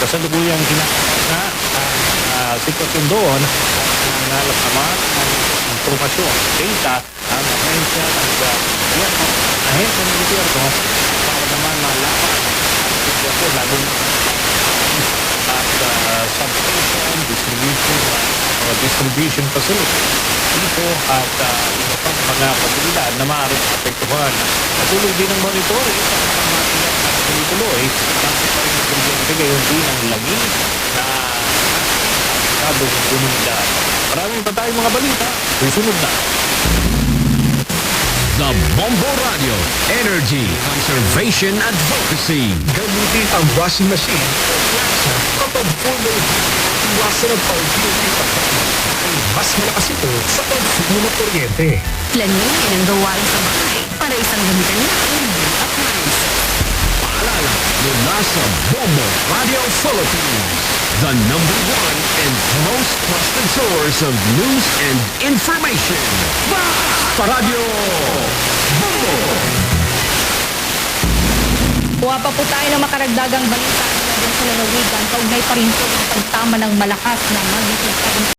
kasalukuyang kinakapat na ang sitwasyon doon at nangalap naman ng impormasyon, data, ang ahensya ng gobyerno, ahensya ng gobyerno para naman malaman ang sitwasyon lalo na at substation, distribution facility dito at iba pang mga pabilidad na maaaring apektuhan. Patuloy din ang monitoring para matiyak na tuloy-tuloy kasi pa rin ang kuryente gayon din ang lagi na sabong unidad. Maraming pa tayong mga balita. Susunod na. The Bombo Radio, Energy, Conservation, Advocacy. Gamitin ang washing machine o plancha kapag full load. Iwasan ang pag-beauty ay mas malakas ito sa pagsumo ng kuryente. Planuhin ang gawain sa bahay para isang gamitan lang ng appliance. Paalala mula sa Bombo Radio Philippines, the #1 and most trusted source of news and information. Basta Radio Bombo! Kuha pa po tayo ng makaragdagang balita na din sa lalawigan. Kaugnay pa rin po ng pagtama ng malakas na magiging